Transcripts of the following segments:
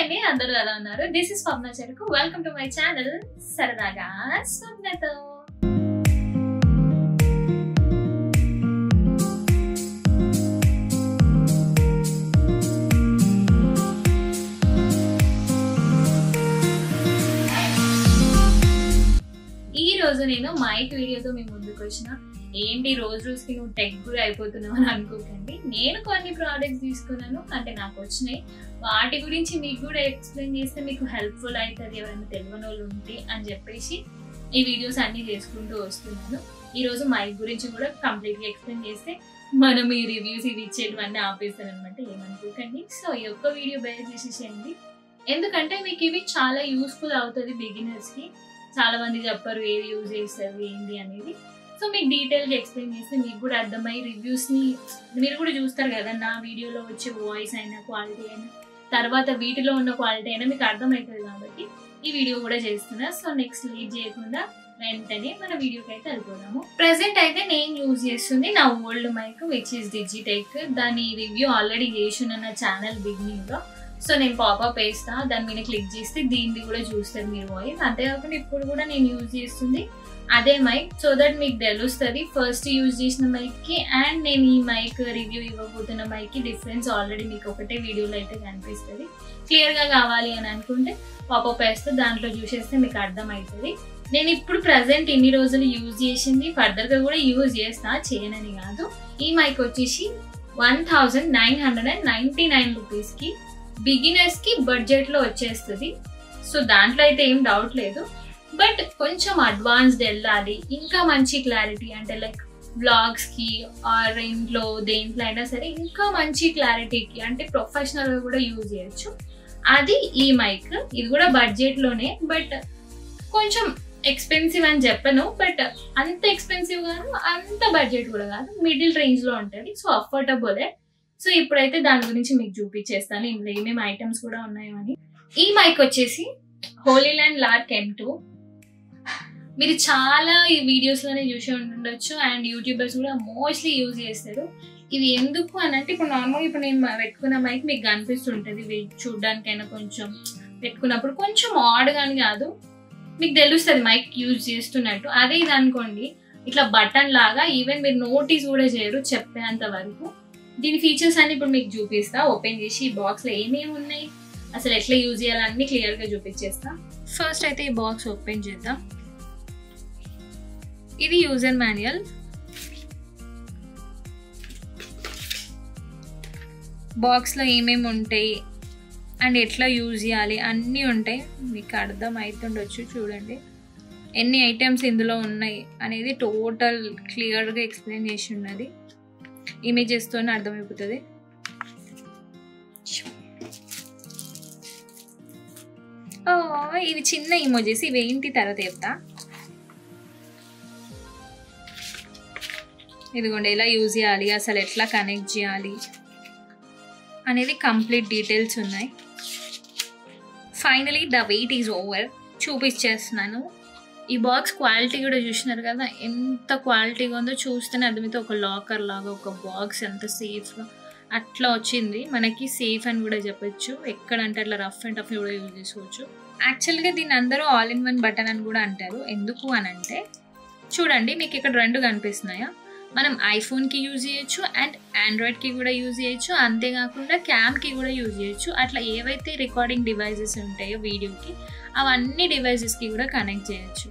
అండి, అందరూ ఎలా ఉన్నారు? దిస్ ఇస్ స్వప్న చెరుకు. వెల్కమ్ టు మై ఛానల్ సరదాగా స్వప్నతో. ఈ రోజు నేను మైక్ వీడియోతో మీ ముందుకు వచ్చిన. ఏంటి రోజు రోజుకి నువ్వు టెక్ గురి అయిపోతున్నావు అని అనుకోకండి. నేను కొన్ని ప్రోడక్ట్స్ తీసుకున్నాను, అంటే నాకు వచ్చినాయి. వాటి గురించి మీకు కూడా ఎక్స్ప్లెయిన్ చేస్తే మీకు హెల్ప్ఫుల్ అవుతుంది, ఎవరైనా తెలియని వాళ్ళు ఉంటే అని చెప్పేసి ఈ వీడియోస్ అన్ని చేసుకుంటూ వస్తున్నాను. ఈ రోజు మైక్ గురించి కూడా కంప్లీట్గా ఎక్స్ప్లెయిన్ చేస్తే మనం ఈ రివ్యూస్ ఇవి ఇచ్చేటివన్నీ ఆపేస్తాను అనమాట, ఏమనుకోకండి. సో ఈ ఒక్క వీడియో బేర్ చేసేసేయండి, ఎందుకంటే మీకు ఇవి చాలా యూస్ఫుల్ అవుతుంది బిగినర్స్కి. చాలా మంది చెప్పారు ఏది యూజ్ చేస్తారు ఏంటి అనేది. సో మీకు డీటెయిల్గా ఎక్స్ప్లెయిన్ చేస్తే మీకు కూడా అర్థమై రివ్యూస్ని మీరు కూడా చూస్తారు కదా, నా వీడియోలో వచ్చే వాయిస్ అయినా క్వాలిటీ అయినా తర్వాత వీటిలో ఉన్న క్వాలిటీ అయినా మీకు అర్థమవుతుంది కాబట్టి ఈ వీడియో కూడా చేస్తున్నా. సో నెక్స్ట్ లీడ్ చేయకుండా వెంటనే మన వీడియోకి అయితే వెళ్ళిపోదాము. ప్రెసెంట్ అయితే నేను యూజ్ చేస్తుంది నా old mike which is Digitech. దాని రివ్యూ ఆల్రెడీ చేసిన నా ఛానల్ బిగినింగ్లో. సో నేను పాపప్ వేస్తా, దాని మీద క్లిక్ చేస్తే దీన్ని కూడా చూస్తారు మీరు వాయిస్. అంతేకాకుండా ఇప్పుడు కూడా నేను యూజ్ చేస్తుంది అదే మైక్, సో దట్ మీకు తెలుస్తుంది ఫస్ట్ యూజ్ చేసిన మైక్కి అండ్ నేను ఈ మైక్ రివ్యూ ఇవ్వబోతున్న మైక్కి డిఫరెన్స్ ఆల్రెడీ మీకు ఒకటే వీడియోలో అయితే కనిపిస్తుంది. క్లియర్గా కావాలి అని అనుకుంటే పాపప్ వేస్తే దాంట్లో చూసేస్తే మీకు అర్థమవుతుంది. నేను ఇప్పుడు ప్రజెంట్ ఇన్ని రోజులు యూజ్ చేసింది, ఫర్దర్గా కూడా యూజ్ చేస్తా, చేయనని కాదు. ఈ మైక్ వచ్చేసి 1999 రూపీస్కి బిగినర్స్కి బడ్జెట్లో వచ్చేస్తుంది. సో దాంట్లో అయితే ఏం డౌట్ లేదు. బట్ కొంచెం అడ్వాన్స్డ్ వెళ్ళాలి, ఇంకా మంచి క్లారిటీ, అంటే లైక్ బ్లాగ్స్కి ఆర్ ఇంట్లో దేంట్లో అయినా సరే ఇంకా మంచి క్లారిటీకి, అంటే ప్రొఫెషనల్గా కూడా యూజ్ చేయొచ్చు. అది ఈ మైక్. ఇది కూడా బడ్జెట్లోనే, బట్ కొంచెం ఎక్స్పెన్సివ్ అని చెప్పను, బట్ అంత ఎక్స్పెన్సివ్ కాదు అంత బడ్జెట్ కూడా కాదు, మిడిల్ రేంజ్లో ఉంటుంది. సో అఫోర్డబులే. సో ఇప్పుడైతే దాని గురించి మీకు చూపించేస్తాను ఇందులో ఏమేమి ఐటమ్స్ కూడా ఉన్నాయో అని. ఈ మైక్ వచ్చేసి హోలీల్యాండ్ లార్క్ M2. మీరు చాలా ఈ వీడియోస్లోనే చూసి ఉండొచ్చు అండ్ యూట్యూబర్స్ కూడా మోస్ట్లీ యూజ్ చేస్తారు. ఇవి ఎందుకు అని అంటే, ఇప్పుడు నార్మల్గా ఇప్పుడు నేను పెట్టుకున్న మైక్ మీకు కనిపిస్తుంటుంది, ఇవి చూడడానికైనా కొంచెం పెట్టుకున్నప్పుడు కొంచెం ఆడ్గాని కాదు, మీకు తెలుస్తుంది మైక్ యూజ్ చేస్తున్నట్టు. అదే ఇది అనుకోండి, ఇట్లా బటన్ లాగా, ఈవెన్ మీరు నోటీస్ కూడా చేయరు చెప్పేంత వరకు. దీని ఫీచర్స్ అన్ని ఇప్పుడు మీకు చూపిస్తా. ఓపెన్ చేసి ఈ బాక్స్లో ఏమేమి ఉన్నాయి, అసలు ఎట్లా యూజ్ చేయాలన్నీ క్లియర్గా చూపించేస్తా. ఫస్ట్ అయితే ఈ బాక్స్ ఓపెన్ చేద్దాం. ఇది యూజర్ మాన్యువల్. బాక్స్లో ఏమేమి ఉంటాయి అండ్ ఎట్లా యూజ్ చేయాలి అన్నీ ఉంటాయి, మీకు అర్థం అవుతుండొచ్చు. చూడండి ఎన్ని ఐటమ్స్ ఇందులో ఉన్నాయి అనేది టోటల్ క్లియర్గా ఎక్స్ప్లెయిన్ చేసి ఉన్నది. ఇమేజెస్తోనే అర్థమైపోతుంది. ఇవి చిన్న ఇమోజెస్, ఇవి ఏంటి తర్వాత చెప్తా. ఇదిగోండి ఎలా యూజ్ చేయాలి, అసలు ఎట్లా కనెక్ట్ చేయాలి అనేది కంప్లీట్ డీటెయిల్స్ ఉన్నాయి. Finally the wait is over. చూపించేస్తున్నాను. ఈ బాక్స్ క్వాలిటీ కూడా చూసినారు కదా, ఎంత క్వాలిటీగా ఉందో చూస్తేనే అర్థమైతే. ఒక లాకర్ లాగా ఒక బాక్స్ ఎంత సేఫ్గా అట్లా వచ్చింది. మనకి సేఫ్ అని కూడా చెప్పచ్చు, ఎక్కడంటే అట్లా రఫ్ అండ్ టఫ్ కూడా యూజ్ చేసుకోవచ్చు. యాక్చువల్గా దీన్ని అందరూ ఆల్ ఇన్ వన్ బటన్ అని కూడా అంటారు. ఎందుకు అని అంటే చూడండి, మీకు ఇక్కడ రెండు కనిపిస్తున్నాయా. మనం ఐఫోన్కి యూజ్ చేయొచ్చు అండ్ ఆండ్రాయిడ్కి కూడా యూజ్ చేయొచ్చు, అంతేకాకుండా క్యామ్కి కూడా యూజ్ చేయొచ్చు. అట్లా ఏవైతే రికార్డింగ్ డివైజెస్ ఉంటాయో వీడియోకి, అవన్నీ డివైజెస్కి కూడా కనెక్ట్ చేయొచ్చు.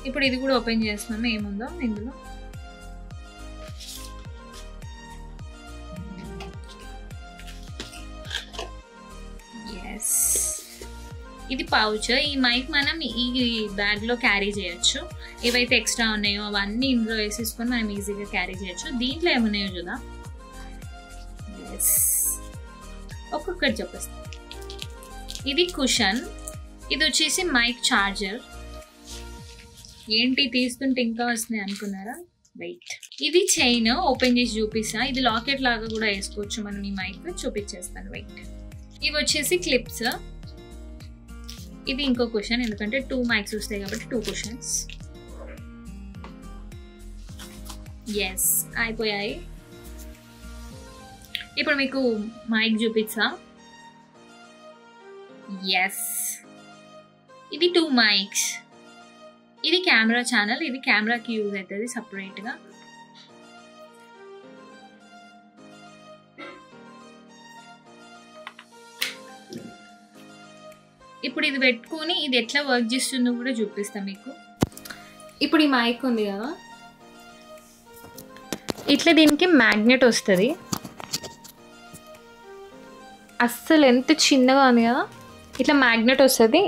ఇప్పుడు ఇది కూడా ఓపెన్ చేస్తున్నాము, ఏముందో ఇందులో. ఎస్, ఇది పౌచ్. ఈ మైక్ మనం ఈ బ్యాగ్లో క్యారీ చేయొచ్చు. ఏవైతే ఎక్స్ట్రా ఉన్నాయో అవన్నీ ఇందులో వేసేసుకొని మనం ఈజీగా క్యారీ చేయొచ్చు. దీంట్లో ఏమున్నాయో చూద్దాం. ఎస్, ఒక్కొక్కటి చెప్పేస్తాం. ఇది కుషన్. ఇది వచ్చేసి మైక్ ఛార్జర్. ఏంటి తీస్తుంటే ఇంకా వస్తున్నాయి అనుకున్నారా? వెయిట్. ఇది చైన్, ఓపెన్ చేసి చూపిస్తా. ఇది లాకెట్ లాగా కూడా వేసుకోవచ్చు మనం ఈ మైక్. చూపించేస్తాను, వెయిట్. ఇవి వచ్చేసి క్లిప్స్. ఇది ఇంకో కుషన్, ఎందుకంటే 2 మైక్స్ వస్తాయి కాబట్టి 2 కుషన్స్. ఎస్, అయిపోయాయి. ఇప్పుడు మీకు మైక్ చూపిస్తా. ఎస్, ఇది 2 మైక్స్. ఇది కెమెరా ఛానల్, ఇది కెమెరాకి యూజ్ అవుతుంది సపరేట్గా. ఇప్పుడు ఇది పెట్టుకొని ఇది ఎట్లా వర్క్ చేస్తుందో కూడా చూపిస్తాను మీకు. ఇప్పుడు ఈ మైక్ ఉంది కదా, ఇట్లా దీనికి మ్యాగ్నెట్ వస్తుంది. అస్సలు ఎంత చిన్నగా ఉంది కదా, ఇట్లా మ్యాగ్నెట్ వస్తుంది.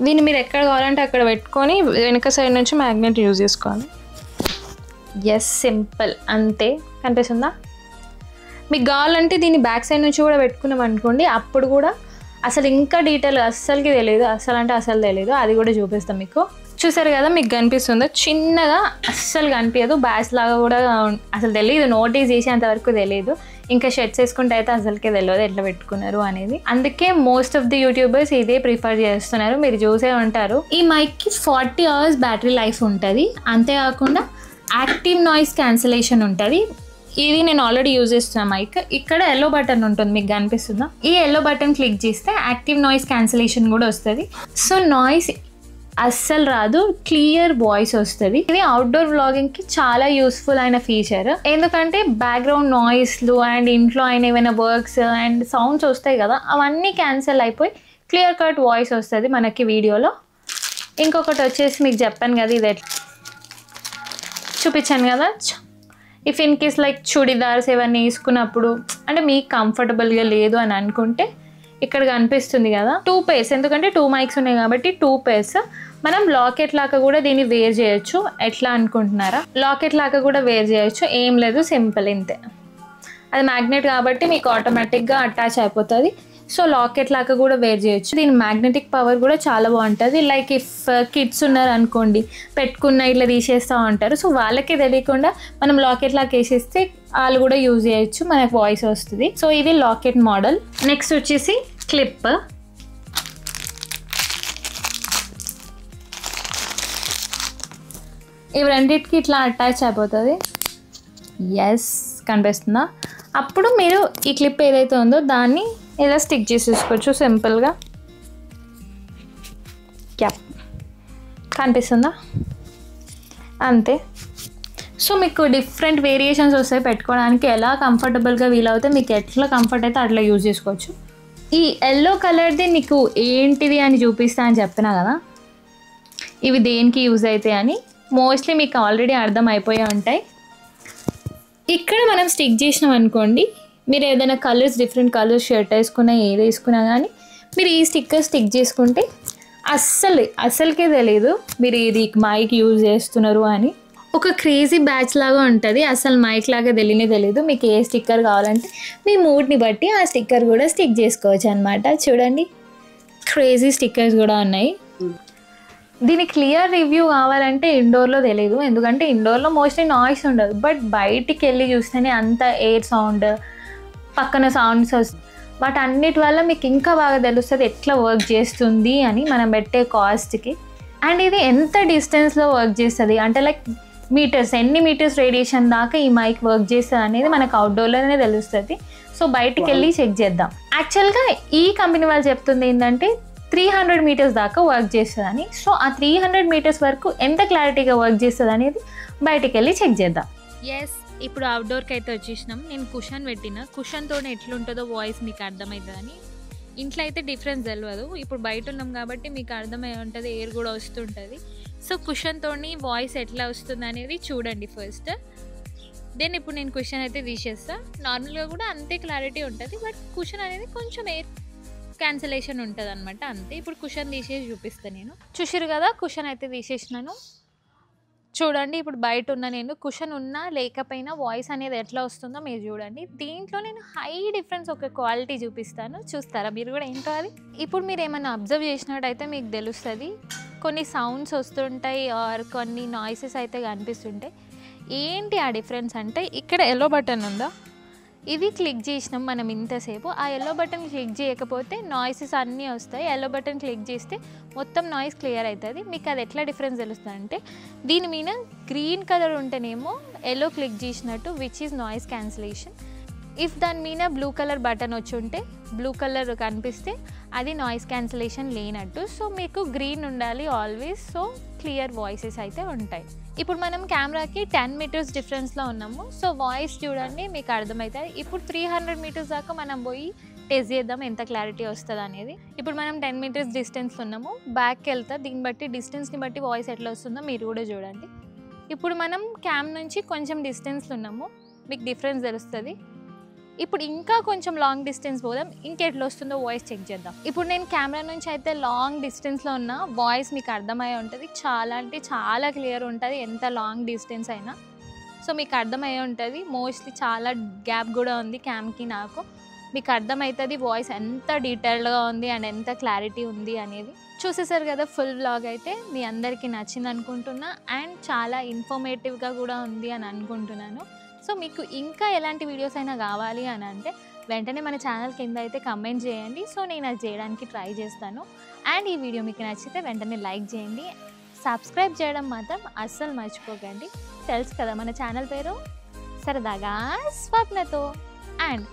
దీన్ని మీరు ఎక్కడ కావాలంటే అక్కడ పెట్టుకొని వెనక సైడ్ నుంచి మ్యాగ్నెట్ యూజ్ చేసుకోవాలి. ఎస్, సింపుల్, అంతే. కనిపిస్తుందా? మీకు కావాలంటే దీన్ని బ్యాక్ సైడ్ నుంచి కూడా పెట్టుకున్నాం అనుకోండి, అప్పుడు కూడా అసలు ఇంకా డీటెయిల్ అస్సలకి తెలియదు, అస్సలు అంటే అసలు తెలియదు. అది కూడా చూపిస్తాం మీకు. చూసారు కదా, మీకు కనిపిస్తుందో చిన్నగా, అస్సలు కనిపించదు. బ్యాచ్ లాగా కూడా అసలు తెలియదు, నోటీస్ చేసేంత వరకు తెలియదు. ఇంకా షర్ట్స్ వేసుకుంటే అయితే అసలుకే తెలియదు ఎట్లా పెట్టుకున్నారు అనేది. అందుకే మోస్ట్ ఆఫ్ ది యూట్యూబర్స్ ఇదే ప్రిఫర్ చేస్తున్నారు. మీరు చూసే ఉంటారు. ఈ మైక్కి 40 hours బ్యాటరీ లైఫ్ ఉంటుంది. అంతేకాకుండా యాక్టివ్ నాయిస్ క్యాన్సిలేషన్ ఉంటుంది. ఇది నేను ఆల్రెడీ యూజ్ చేస్తున్న మైక్. ఇక్కడ ఎల్లో బటన్ ఉంటుంది, మీకు కనిపిస్తుందా? ఈ ఎల్లో బటన్ క్లిక్ చేస్తే యాక్టివ్ నాయిస్ క్యాన్సిలేషన్ కూడా వస్తుంది. సో నాయిస్ అస్సలు రాదు, క్లియర్ వాయిస్ వస్తుంది. ఇది అవుట్డోర్ వ్లాగింగ్కి చాలా యూస్ఫుల్ అయిన ఫీచర్. ఎందుకంటే బ్యాక్గ్రౌండ్ నాయిస్లు అండ్ ఇంట్లో అయిన ఏమైనా వర్క్స్ అండ్ సౌండ్స్ వస్తాయి కదా, అవన్నీ క్యాన్సిల్ అయిపోయి క్లియర్ కట్ వాయిస్ వస్తుంది మనకి వీడియోలో. ఇంకొకటి వచ్చేసి మీకు చెప్పాను కదా, ఇది చూపించాను కదా, if in case like churidars ఏవన్నీ వేసుకున్నప్పుడు అంటే మీకు కంఫర్టబుల్గా లేదు అని అనుకుంటే ఇక్కడ కనిపిస్తుంది కదా 2 pairs. ఎందుకంటే 2 మైక్స్ ఉన్నాయి కాబట్టి 2 pairs. మనం లాకెట్ లాగా కూడా దీన్ని వేర్ చేయొచ్చు. ఎట్లా అనుకుంటున్నారా? లాకెట్ లాగా కూడా వేర్ చేయొచ్చు, ఏం లేదు, సింపుల్ ఇంతే. అది మ్యాగ్నెట్ కాబట్టి మీకు ఆటోమేటిక్గా అటాచ్ అయిపోతుంది. సో లాకెట్ లాగా కూడా వేర్ చేయొచ్చు. దీని మ్యాగ్నెటిక్ పవర్ కూడా చాలా బాగుంటుంది. లైక్ ఇఫ్ కిడ్స్ ఉన్నారు అనుకోండి, పెట్టుకున్న ఇట్లా తీసేస్తూ ఉంటారు. సో వాళ్ళకే తెలియకుండా మనం లాకెట్ లాగా వేసేస్తే వాళ్ళు కూడా యూజ్ చేయొచ్చు, మనకు వాయిస్ వస్తుంది. సో ఇది లాకెట్ మోడల్. నెక్స్ట్ వచ్చేసి క్లిప్. ఇవి రెండింటికి ఇట్లా అటాచ్ అయిపోతుంది. ఎస్, కనిపిస్తుందా? అప్పుడు మీరు ఈ క్లిప్ ఏదైతే ఉందో దాన్ని ఇలా స్టిక్ చేసేసుకోవచ్చు సింపుల్గా. క్యాప్ కనిపిస్తుందా? అంతే. సో మీకు డిఫరెంట్ వేరియేషన్స్ వస్తాయి పెట్టుకోవడానికి. ఎలా కంఫర్టబుల్గా వీలవుతే మీకు ఎట్లా కంఫర్ట్ అయితే అట్లా యూజ్ చేసుకోవచ్చు. ఈ ఎల్లో కలర్ది నీకు ఏంటిది అని చూపిస్తా అని చెప్పినా కదా, ఇవి దేనికి యూజ్ అవుతాయి అని మోస్ట్లీ మీకు ఆల్రెడీ అర్థం అయిపోయి ఉంటాయి. ఇక్కడ మనం స్టిక్ చేసినాం అనుకోండి, మీరు ఏదైనా కలర్స్, డిఫరెంట్ కలర్స్ షర్ట్ వేసుకున్నా ఏది వేసుకున్నా కానీ మీరు ఈ స్టిక్కర్ స్టిక్ చేసుకుంటే అస్సలకే తెలియదు మీరు ఇది మైక్ యూజ్ చేస్తున్నారు అని. ఒక క్రేజీ బ్యాచ్ లాగా ఉంటుంది. అసలు మైక్ లాగా తెలియదు. మీకు ఏ స్టిక్కర్ కావాలంటే మీ మూడ్ని బట్టి ఆ స్టిక్కర్ కూడా స్టిక్ చేసుకోవచ్చు అనమాట. చూడండి, క్రేజీ స్టిక్కర్స్ కూడా ఉన్నాయి. దీని క్లియర్ రివ్యూ కావాలంటే ఇండోర్లో తెలియదు, ఎందుకంటే ఇండోర్లో మోస్ట్లీ నాయిస్ ఉండదు. బట్ బయటికి వెళ్ళి చూస్తేనే అంత ఎయిర్ సౌండ్, పక్కన సౌండ్స్ వస్తుంది. వాటన్నిటి వల్ల మీకు ఇంకా బాగా తెలుస్తుంది ఎట్లా వర్క్ చేస్తుంది అని మనం పెట్టే కాస్ట్కి. అండ్ ఇది ఎంత డిస్టెన్స్లో వర్క్ చేస్తుంది అంటే లైక్ మీటర్స్, ఎన్ని మీటర్స్ రేడియేషన్ దాకా ఈ మైక్ వర్క్ చేస్తుంది అనేది మనకు అవుట్డోర్లోనే తెలుస్తుంది. సో బయటికి వెళ్ళి చెక్ చేద్దాం. యాక్చువల్గా ఈ కంపెనీ వాళ్ళు చెప్తుంది ఏంటంటే 300 meters దాకా వర్క్ చేస్తుంది అని. సో ఆ 300 meters వరకు ఎంత క్లారిటీగా వర్క్ చేస్తుంది అనేది బయటికి వెళ్ళి చెక్ చేద్దాం. ఎస్, ఇప్పుడు అవుట్డోర్కి అయితే వచ్చేసినాం. నేను కుషన్ పెట్టిన, కుషన్తోనే ఎట్లుంటుందో వాయిస్ మీకు అర్థమవుతుందని. ఇంట్లో అయితే డిఫరెన్స్ తెలియదు, ఇప్పుడు బయట ఉన్నాం కాబట్టి మీకు అర్థమై ఉంటుంది, ఎయిర్ కూడా వస్తుంటుంది. సో కుషన్తోని వాయిస్ ఎట్లా వస్తుంది అనేది చూడండి ఫస్ట్. దెన్ ఇప్పుడు నేను కుషన్ అయితే తీసేస్తా. నార్మల్గా కూడా అంతే క్లారిటీ ఉంటుంది, బట్ కుషన్ అనేది కొంచెం ఎయిర్ క్యాన్సిలేషన్ ఉంటుంది అనమాట, అంతే. ఇప్పుడు కుషన్ తీసేసి చూపిస్తాను నేను. చూసారు కదా, కుషన్ అయితే తీసేసినాను. చూడండి, ఇప్పుడు బయట ఉన్న నేను కుషన్ ఉన్నా లేకపోయినా వాయిస్ అనేది ఎట్లా వస్తుందో మీరు చూడండి. దీంట్లో నేను హై డిఫరెన్స్ ఒక క్వాలిటీ చూపిస్తాను, చూస్తారా మీరు కూడా ఏంటో అది. ఇప్పుడు మీరు ఏమైనా అబ్జర్వ్ చేసినట్టయితే మీకు తెలుస్తుంది, కొన్ని సౌండ్స్ వస్తుంటాయి ఆర్ కొన్ని నాయిసెస్ అయితే కనిపిస్తుంటాయి. ఏంటి ఆ డిఫరెన్స్ అంటే, ఇక్కడ ఎల్లో బటన్ ఉందా, ఇది క్లిక్ చేసినాం మనం ఇంతసేపు. ఆ ఎల్లో బటన్ క్లిక్ చేయకపోతే నాయిసెస్ అన్నీ వస్తాయి. ఎల్లో బటన్ క్లిక్ చేస్తే మొత్తం నాయిస్ క్లియర్ అవుతుంది. మీకు అది ఎట్లా డిఫరెన్స్ తెలుస్తుంది అంటే, దీని మీద గ్రీన్ కలర్ ఉంటేనేమో ఎల్లో క్లిక్ చేసినట్టు, which is noise cancellation. If దాని మీద బ్లూ కలర్ బటన్ వచ్చి ఉంటే, బ్లూ కలర్ కనిపిస్తే అది నాయిస్ క్యాన్సిలేషన్ లేనట్టు. సో మీకు గ్రీన్ ఉండాలి ఆల్వేస్, సో క్లియర్ వాయిసెస్ అయితే ఉంటాయి. ఇప్పుడు మనం కెమెరాకి 10 మీటర్స్ డిఫరెన్స్లో ఉన్నాము. సో వాయిస్ చూడండి మీకు అర్థమవుతుంది. ఇప్పుడు 300 మీటర్స్ దాకా మనం పోయి టెస్ట్ చేద్దాం ఎంత క్లారిటీ వస్తుంది అనేది. ఇప్పుడు మనం 10 మీటర్స్ డిస్టెన్స్ ఉన్నాము, బ్యాక్కి వెళ్తా, దీన్ని బట్టి డిస్టెన్స్ని బట్టి వాయిస్ ఎట్లా వస్తుందో మీరు కూడా చూడండి. ఇప్పుడు మనం క్యామ్ నుంచి కొంచెం డిస్టెన్స్లో ఉన్నాము, మీకు డిఫరెన్స్ తెలుస్తుంది. ఇప్పుడు ఇంకా కొంచెం లాంగ్ డిస్టెన్స్ పోదాం, ఇంకెట్లా వస్తుందో వాయిస్ చెక్ చేద్దాం. ఇప్పుడు నేను కెమెరా నుంచి అయితే లాంగ్ డిస్టెన్స్లో ఉన్న వాయిస్ మీకు అర్థమయ్యే ఉంటుంది. చాలా అంటే చాలా క్లియర్ ఉంటుంది ఎంత లాంగ్ డిస్టెన్స్ అయినా. సో మీకు అర్థమయ్యే ఉంటుంది. మోస్ట్లీ చాలా గ్యాప్ కూడా ఉంది క్యామ్కి నాకు. మీకు అర్థమవుతుంది వాయిస్ ఎంత డీటెయిల్డ్గా ఉంది అండ్ ఎంత క్లారిటీ ఉంది అనేది. చూసేసారు కదా ఫుల్ వ్లాగ్ అయితే మీ అందరికీ నచ్చింది అనుకుంటున్నా అండ్ చాలా ఇన్ఫర్మేటివ్గా కూడా ఉంది అని అనుకుంటున్నాను. సో మీకు ఇంకా ఎలాంటి వీడియోస్ అయినా కావాలి అని అంటే వెంటనే మన ఛానల్ కింద అయితే కమెంట్ చేయండి. సో నేను అది చేయడానికి ట్రై చేస్తాను. అండ్ ఈ వీడియో మీకు నచ్చితే వెంటనే లైక్ చేయండి, సబ్స్క్రైబ్ చేయడం మాత్రం అస్సలు మర్చిపోకండి. తెలుసు కదా మన ఛానల్ పేరు సరదాగా స్వప్నతో. అండ్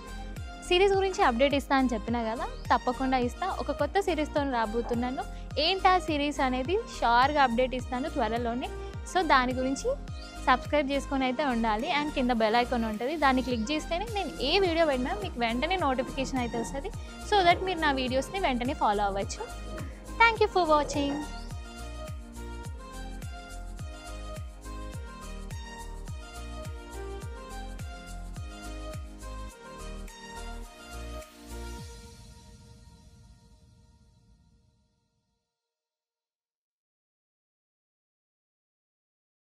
సిరీస్ గురించి అప్డేట్ ఇస్తా అని చెప్పినా కదా, తప్పకుండా ఇస్తా. ఒక కొత్త సిరీస్తో రాబోతున్నాను. ఏంటి ఆ సిరీస్ అనేది షూర్గా అప్డేట్ ఇస్తాను త్వరలోనే. సో దాని గురించి సబ్స్క్రైబ్ చేసుకొని అయితే ఉండాలి. అండ్ కింద బెల్ ఐకాన్ ఉంటుంది, దాన్ని క్లిక్ చేస్తేనే నేను ఏ వీడియో పెట్టినా మీకు వెంటనే నోటిఫికేషన్ అయితే వస్తుంది. సో దట్ మీరు నా వీడియోస్ని వెంటనే ఫాలో అవ్వచ్చు. Thank you for watching.